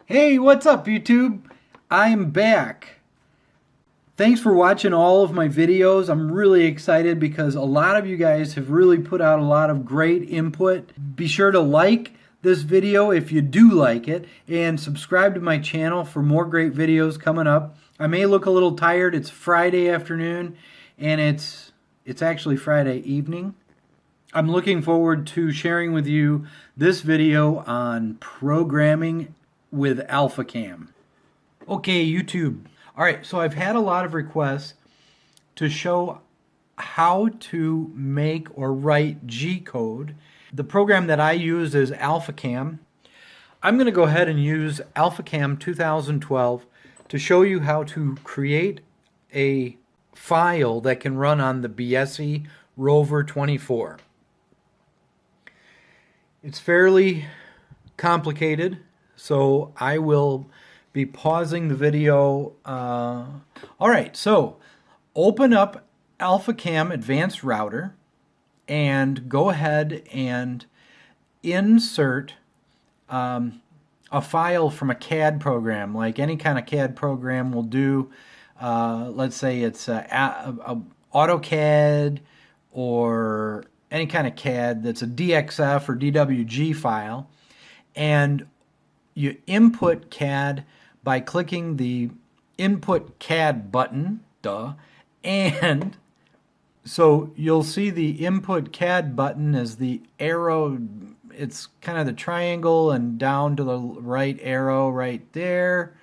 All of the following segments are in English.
Hey, what's up, YouTube? I'm back. Thanks for watching all of my videos. I'm really excited because a lot of you guys have really put out a lot of great input. Be sure to like this video if you do like it and subscribe to my channel for more great videos coming up. I may look a little tired. It's Friday afternoon and it's actually Friday evening. I'm looking forward to sharing with you this video on programming with AlphaCAM. Okay, YouTube. All right, so I've had a lot of requests to show how to make or write G code. The program that I use is AlphaCAM. I'm going to go ahead and use AlphaCAM 2012 to show you how to create a file that can run on the Biesse Rover 24. It's fairly complicated, so I will be pausing the video. All right, so open up AlphaCAM Advanced Router and go ahead and insert a file from a CAD program, like any kind of CAD program will do. Let's say it's a AutoCAD or any kind of CAD that's a DXF or DWG file, and you input CAD by clicking the Input CAD button, and so you'll see the Input CAD button as the arrow. It's kind of the triangle and down to the right arrow right there,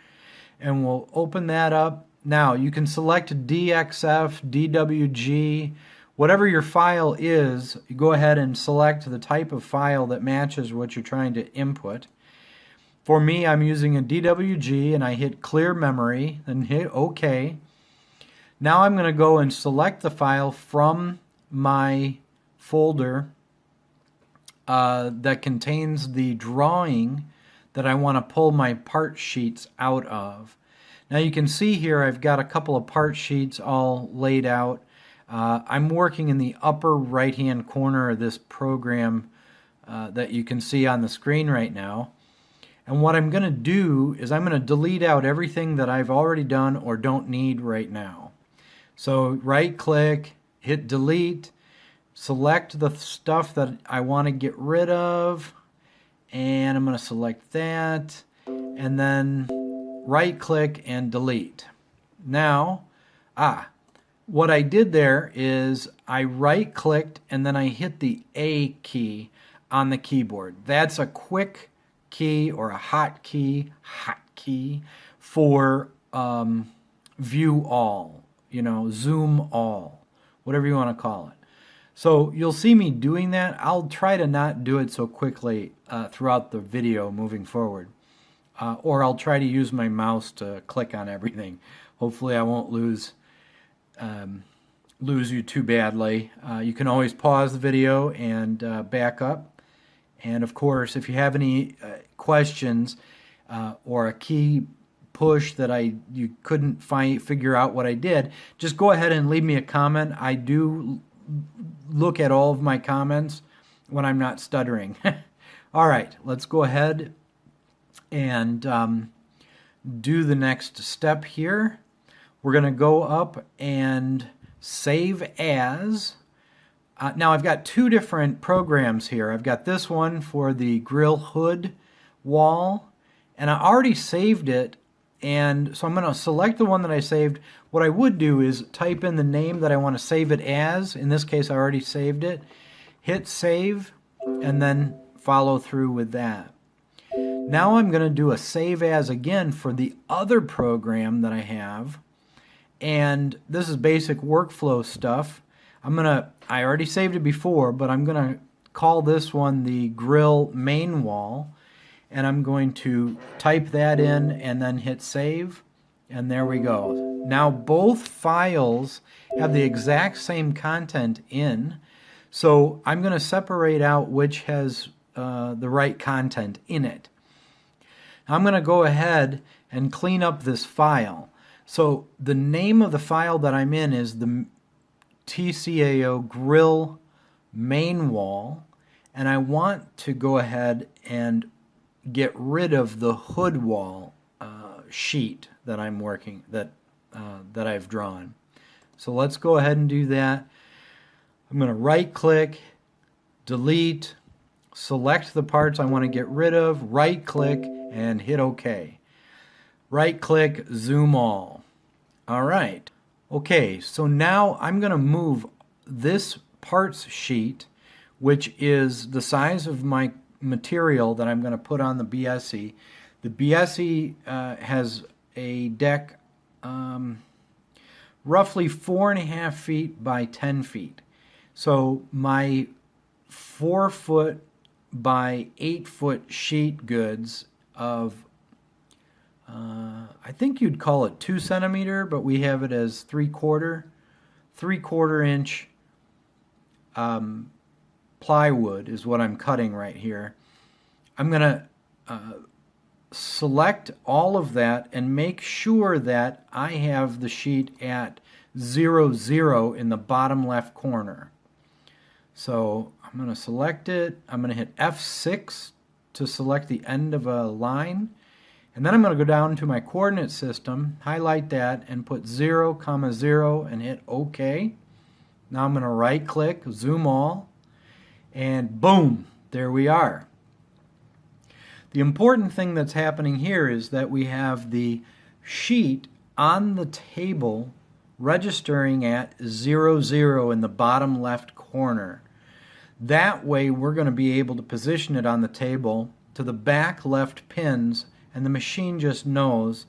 and we'll open that up. Now you can select DXF, DWG, whatever your file is. You go ahead and select the type of file that matches what you're trying to input. For me, I'm using a DWG, and I hit clear memory and hit OK. Now I'm going to go and select the file from my folder that contains the drawing that I want to pull my part sheets out of. Now you can see here I've got a couple of part sheets all laid out. I'm working in the upper right hand corner of this program that you can see on the screen right now. And what I'm going to do is I'm going to delete out everything that I've already done or don't need right now. So right click, hit delete, select the stuff that I want to get rid of, and I'm going to select that, and then right click and delete. Now, what I did there is I right clicked and then I hit the A key on the keyboard. That's a quick key or a hotkey for view all, zoom all, whatever you want to call it. So you'll see me doing that. I'll try to not do it so quickly throughout the video moving forward. Or I'll try to use my mouse to click on everything. Hopefully I won't lose you too badly. You can always pause the video and back up. And of course, if you have any questions or a key push that you couldn't figure out what I did, just go ahead and leave me a comment. I do look at all of my comments when I'm not stuttering. All right, let's go ahead and do the next step here. We're going to go up and save as. Now I've got two different programs here. I've got this one for the grill hood wall, and I already saved it, and so I'm going to select the one that I saved. What I would do is type in the name that I want to save it as. In this case, I already saved it. Hit save, and then follow through with that. Now I'm going to do a save as again for the other program that I have, and this is basic workflow stuff. I already saved it before, but I'm going to call this one the grill main wall, and I'm going to type that in and then hit save, and there we go. Now both files have the exact same content in, so I'm going to separate out which has the right content in it. I'm going to go ahead and clean up this file. So the name of the file that I'm in is the TCAO grill main wall, and I want to go ahead and get rid of the hood wall sheet that I'm working that I've drawn. So let's go ahead and do that. I'm going to right click, delete, select the parts I want to get rid of, right click and hit OK. Right click, zoom all. All right. Okay, so now I'm going to move this parts sheet, which is the size of my material that I'm going to put on the Biesse. The Biesse has a deck roughly 4.5 feet by 10 feet. So my 4 foot by 8 foot sheet goods of I think you'd call it 2 centimeter, but we have it as 3/4 inch plywood is what I'm cutting right here. I'm going to select all of that and make sure that I have the sheet at 0, 0 in the bottom left corner. So I'm going to select it. I'm going to hit F6 to select the end of a line. And then I'm going to go down to my coordinate system, highlight that, and put 0, 0, and hit OK. Now I'm going to right click, zoom all, and boom, there we are. The important thing that's happening here is that we have the sheet on the table registering at 0, 0 in the bottom left corner. That way we're going to be able to position it on the table to the back left pins, and the machine just knows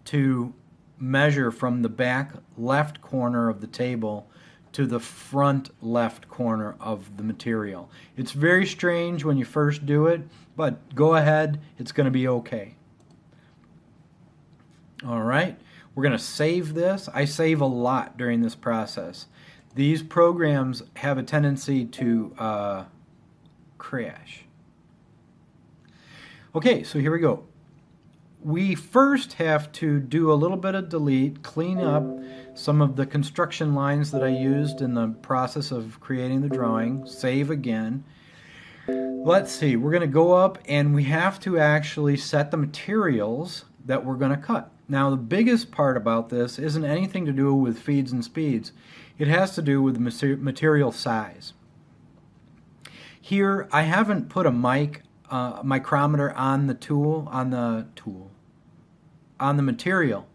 to measure from the back left corner of the table to the front left corner of the material. It's very strange when you first do it, but go ahead, it's going to be okay. Alright, we're going to save this. I save a lot during this process. These programs have a tendency to crash. Okay, so here we go. We first have to do a little bit of delete, clean up some of the construction lines that I used in the process of creating the drawing, save again. Let's see, we're going to go up and we have to actually set the materials that we're going to cut. Now the biggest part about this isn't anything to do with feeds and speeds. It has to do with the material size. Here I haven't put a micrometer on the material,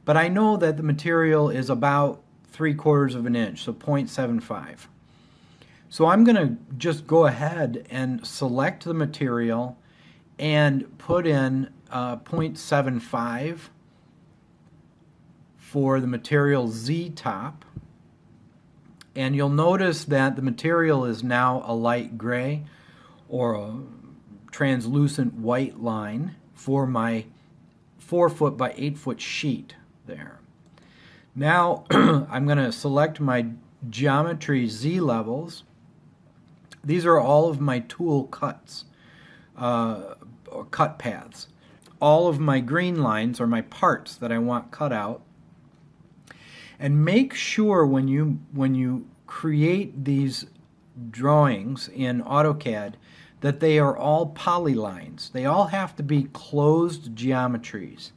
but I know that the material is about 3/4 of an inch, so 0.75. So I'm going to just go ahead and select the material and put in 0.75 for the material Z top, and you'll notice that the material is now a light gray or a translucent white line for my 4 foot by 8 foot sheet there. Now I'm going to select my geometry Z levels. These are all of my tool cuts or cut paths. All of my green lines are my parts that I want cut out. And make sure when you create these drawings in AutoCAD that they are all polylines. They all have to be closed geometries.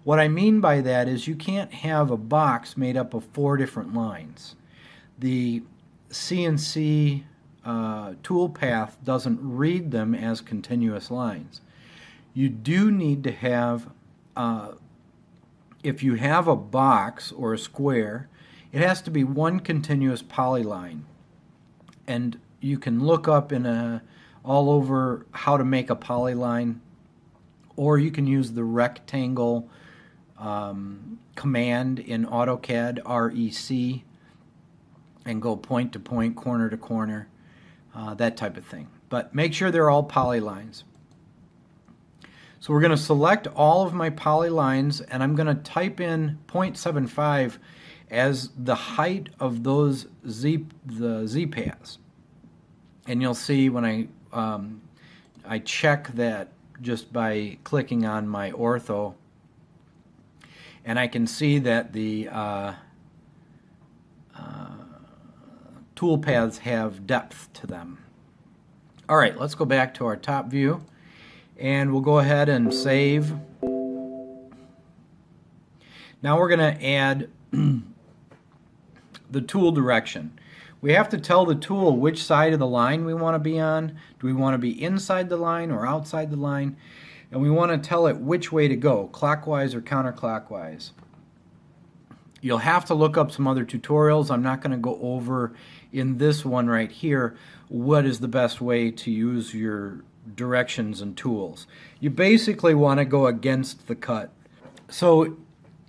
What I mean by that is you can't have a box made up of 4 different lines. The CNC toolpath doesn't read them as continuous lines. You do need to have, if you have a box or a square, it has to be one continuous polyline. And you can look up all over how to make a polyline, or you can use the rectangle command in AutoCAD, REC, and go point to point, corner to corner, that type of thing. But make sure they're all polylines. So we're going to select all of my polylines, and I'm going to type in 0.75 as the height of those the Z paths. And you'll see when I check that just by clicking on my ortho, and I can see that the tool paths have depth to them. Alright, let's go back to our top view, And we'll go ahead and save. Now we're going to add the tool direction. We have to tell the tool which side of the line we want to be on. Do we want to be inside the line or outside the line? And we want to tell it which way to go, clockwise or counterclockwise. You'll have to look up some other tutorials. I'm not going to go over in this one right here what is the best way to use your directions and tools. You basically want to go against the cut. So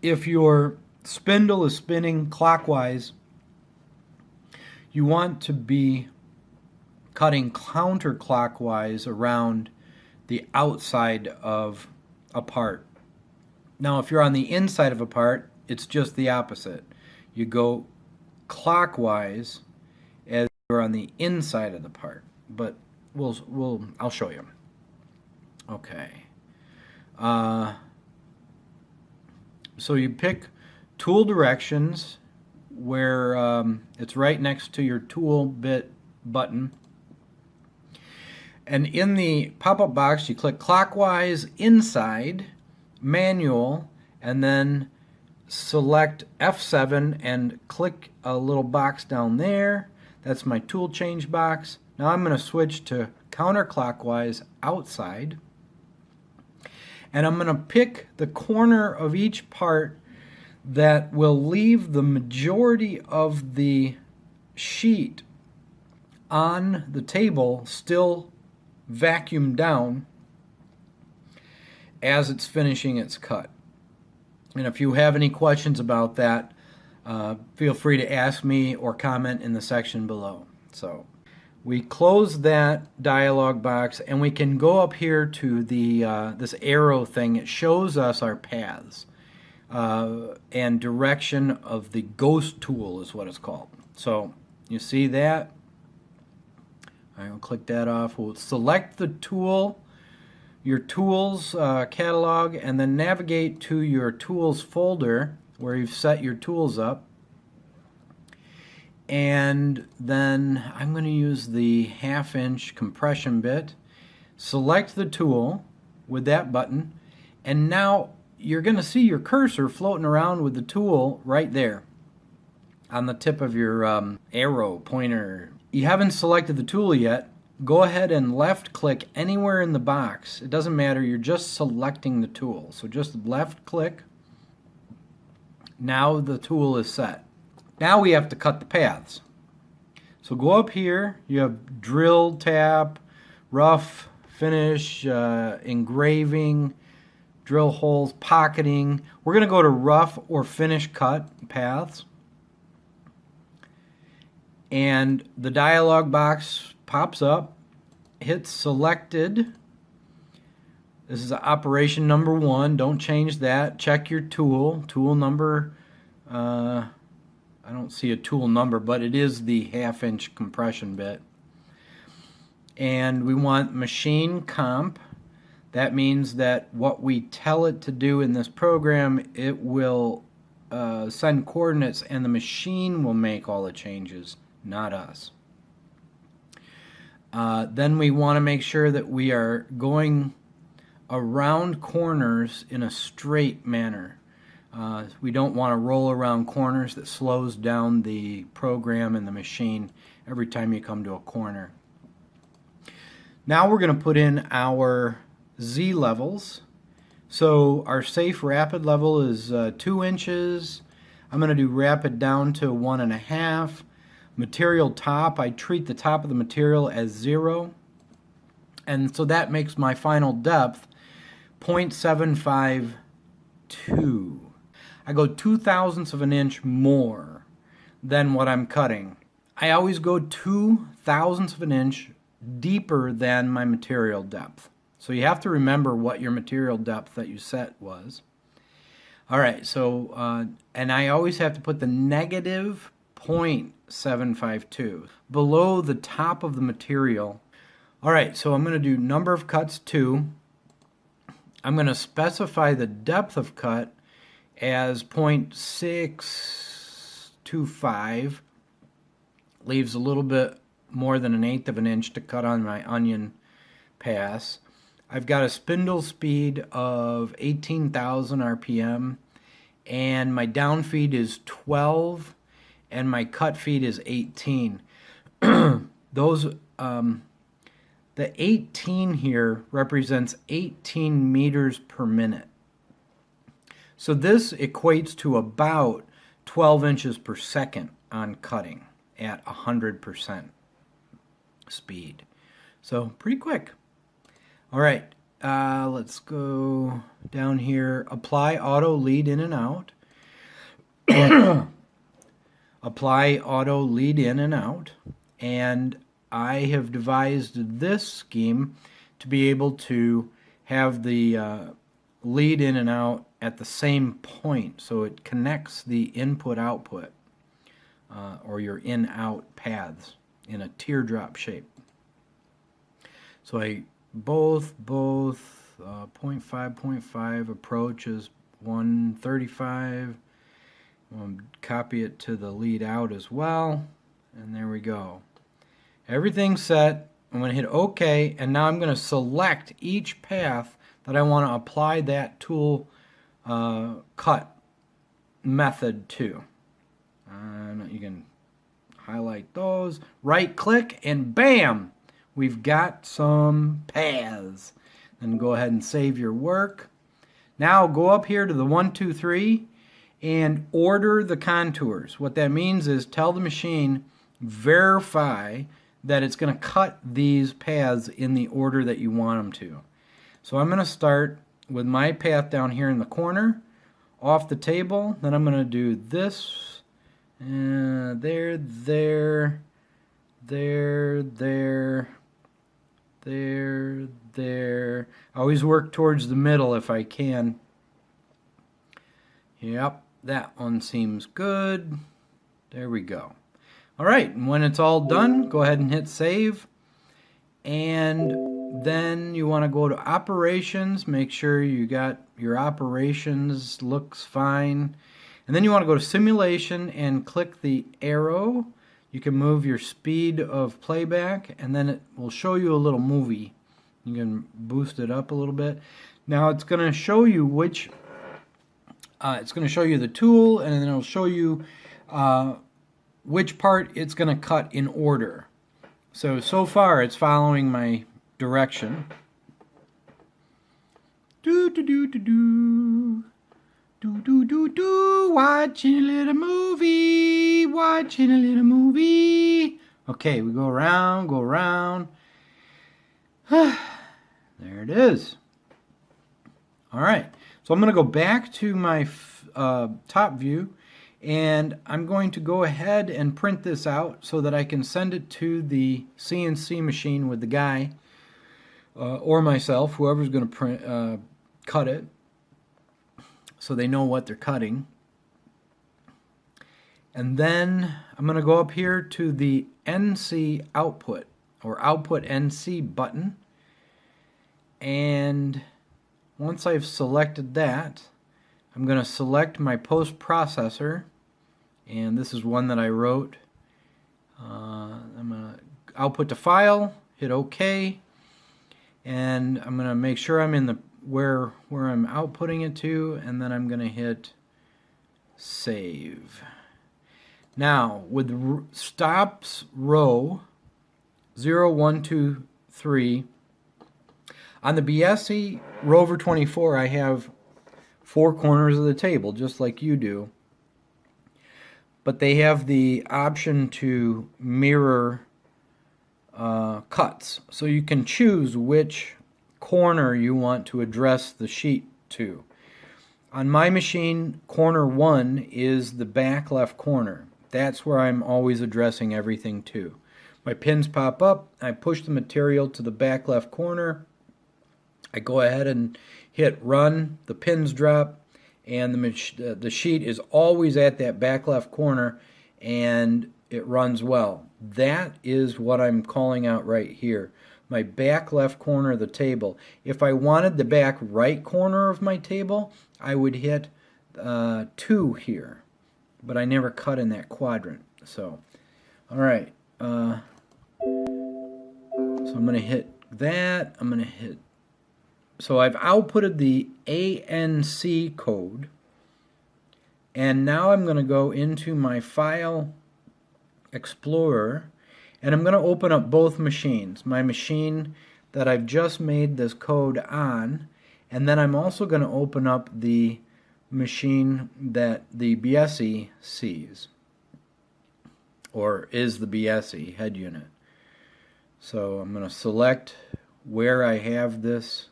if your spindle is spinning clockwise, you want to be cutting counterclockwise around the outside of a part. Now if you're on the inside of a part, it's just the opposite. You go clockwise as you're on the inside of the part. But I'll show you. Okay. So you pick tool directions where it's right next to your tool bit button. And in the pop-up box, you click clockwise, inside, manual, and then select F7 and click a little box down there. That's my tool change box. Now I'm going to switch to counterclockwise, outside. And I'm going to pick the corner of each part that will leave the majority of the sheet on the table still vacuumed down as it's finishing its cut. And if you have any questions about that, feel free to ask me or comment in the section below. So we close that dialog box and we can go up here to the this arrow thing. It shows us our paths and direction of the ghost tool is what it's called. So you see that? I will click that off. We'll select the tool, your tools catalog, and then navigate to your tools folder where you've set your tools up. And then I'm going to use the 1/2 inch compression bit. Select the tool with that button, and now you're going to see your cursor floating around with the tool right there on the tip of your arrow pointer. You haven't selected the tool yet. Go ahead and left click anywhere in the box. It doesn't matter, you're just selecting the tool. So just left click. Now the tool is set. Now we have to cut the paths. So go up here, you have drill, tap, rough, finish, engraving, drill holes, pocketing. We're going to go to rough or finish cut paths. And the dialog box pops up, hit selected. This is operation number 1. Don't change that. Check your tool. Tool number, I don't see a tool number, but it is the 1/2 inch compression bit. And we want machine comp. That means that what we tell it to do in this program, it will send coordinates and the machine will make all the changes, not us. Then we want to make sure that we are going around corners in a straight manner. We don't want to roll around corners. That slows down the program and the machine every time you come to a corner. Now we're going to put in our Z levels. So our safe rapid level is 2 inches. I'm going to do rapid down to 1.5. Material top, I treat the top of the material as 0. And so that makes my final depth 0.752. I go 2/1000ths of an inch more than what I'm cutting. I always go 2/1000ths of an inch deeper than my material depth. So you have to remember what your material depth that you set was. Alright, so and I always have to put the negative 0.752 below the top of the material. Alright, so I'm going to do number of cuts 2. I'm going to specify the depth of cut as 0.625. Leaves a little bit more than 1/8 of an inch to cut on my onion pass. I've got a spindle speed of 18,000 RPM, and my down feed is 12, and my cut feed is 18. Those the 18 here represents 18 meters per minute. So this equates to about 12 inches per second on cutting at 100% speed. So pretty quick. All right, let's go down here. Apply auto lead in and out. Apply auto lead in and out. And I have devised this scheme to be able to have the lead in and out at the same point, so it connects the input-output or your in-out paths in a teardrop shape. So I both 0.5 approach is 135. Copy it to the lead out as well, and there we go. Everything's set. I'm going to hit OK, and now I'm going to select each path that I want to apply that tool cut method to. You can highlight those, right click, and bam! We've got some paths. Then go ahead and save your work. Now go up here to the 1, 2, 3 and order the contours. What that means is tell the machine, verify that it's going to cut these paths in the order that you want them to. So I'm going to start with my path down here in the corner, off the table. Then I'm going to do this, there, there. I always work towards the middle if I can. Yep, that one seems good. There we go. All right, and when it's all done, go ahead and hit save. And then you want to go to operations, make sure you got your operations looks fine. And then you want to go to simulation and click the arrow. You can move your speed of playback, and then it will show you a little movie. You can boost it up a little bit. Now it's going to show you which, it's going to show you the tool, and then it'll show you which part it's going to cut in order. So far it's following my direction. Watching a little movie. Okay, we go around. There it is. All right, so I'm going to go back to my top view, and I'm going to go ahead and print this out so that I can send it to the CNC machine with the guy or myself, whoever's going to cut it, so they know what they're cutting. And then I'm going to go up here to the NC output or output NC button, and once I've selected that, I'm going to select my post processor, and this is one that I wrote. I'm going to output to file, hit OK, and I'm going to make sure I'm in the where I'm outputting it to, and then I'm going to hit save. Now with stops row 0, 1, 2, 3 on the Biesse Rover 24, I have 4 corners of the table, just like you do. But they have the option to mirror cuts. So you can choose which corner you want to address the sheet to. On my machine, corner 1 is the back left corner. That's where I'm always addressing everything to. My pins pop up, I push the material to the back left corner, I go ahead and hit run, the pins drop, and the sheet is always at that back left corner, and it runs well. That is what I'm calling out right here, my back left corner of the table. If I wanted the back right corner of my table, I would hit 2 here, but I never cut in that quadrant. So, all right, so I'm going to hit that, I'm going to hit So I've outputted the ANC code, and now I'm going to go into my File Explorer, and I'm going to open up both machines. My machine that I've just made this code on, and then I'm also going to open up the machine that the Biesse sees, or is the Biesse head unit. So I'm going to select where I have this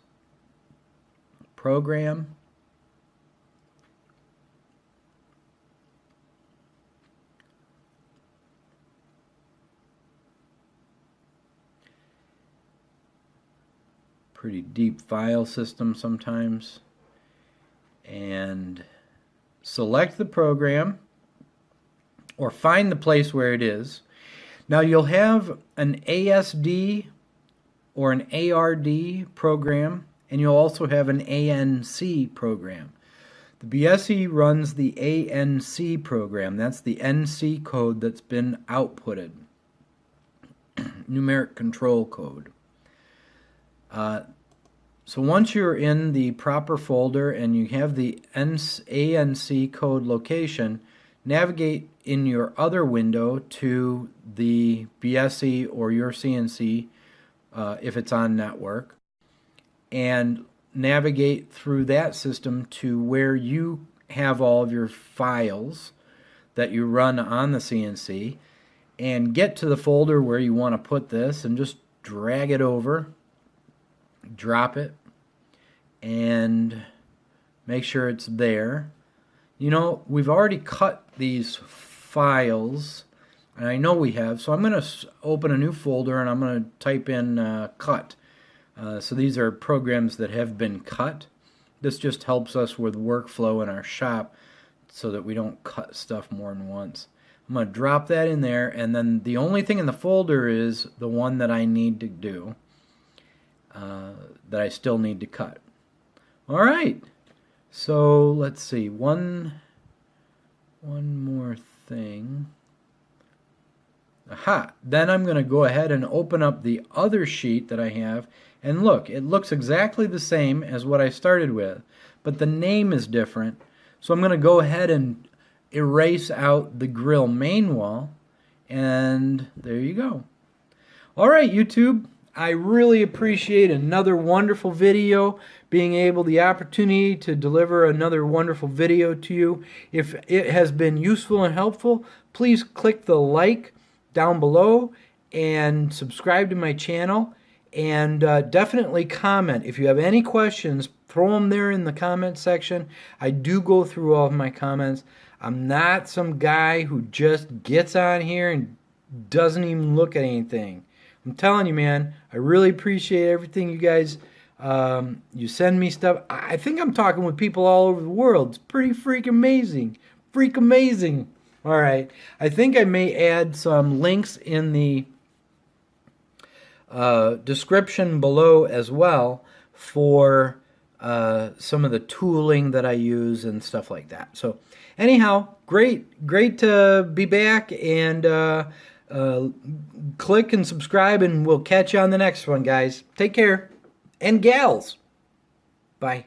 program. Pretty deep file system sometimes. And select the program, or find the place where it is. Now you'll have an ASD or an ARD program, and you'll also have an ANC program. The Biesse runs the ANC program. That's the NC code that's been outputted. Numeric control code. So once you're in the proper folder and you have the ANC code location, navigate in your other window to the Biesse or your CNC if it's on network, and navigate through that system to where you have all of your files that you run on the CNC, and get to the folder where you want to put this and just drag it over, drop it, and make sure it's there. You know, we've already cut these files, and I know we have, so I'm going to open a new folder and I'm going to type in cut. So these are programs that have been cut. This just helps us with workflow in our shop so that we don't cut stuff more than once. I'm going to drop that in there, and then the only thing in the folder is the one that I need to do, that I still need to cut. All right, so let's see, one more thing. Aha, then I'm going to go ahead and open up the other sheet that I have, and look, it looks exactly the same as what I started with, but the name is different. So I'm going to go ahead and erase out the grill main wall, and there you go. All right, YouTube, I really appreciate another wonderful video, being able the opportunity to deliver another wonderful video to you. If it has been useful and helpful, please click the like down below and subscribe to my channel, and definitely comment. If you have any questions, throw them there in the comment section. I do go through all of my comments. I'm not some guy who just gets on here and doesn't even look at anything. I'm telling you, man, I really appreciate everything you guys, you send me stuff. I think I'm talking with people all over the world. It's pretty freak amazing. Freak amazing. All right. I think I may add some links in the description below as well for some of the tooling that I use and stuff like that. So anyhow, great to be back, and click and subscribe, and we'll catch you on the next one, guys. Take care, and gals. Bye.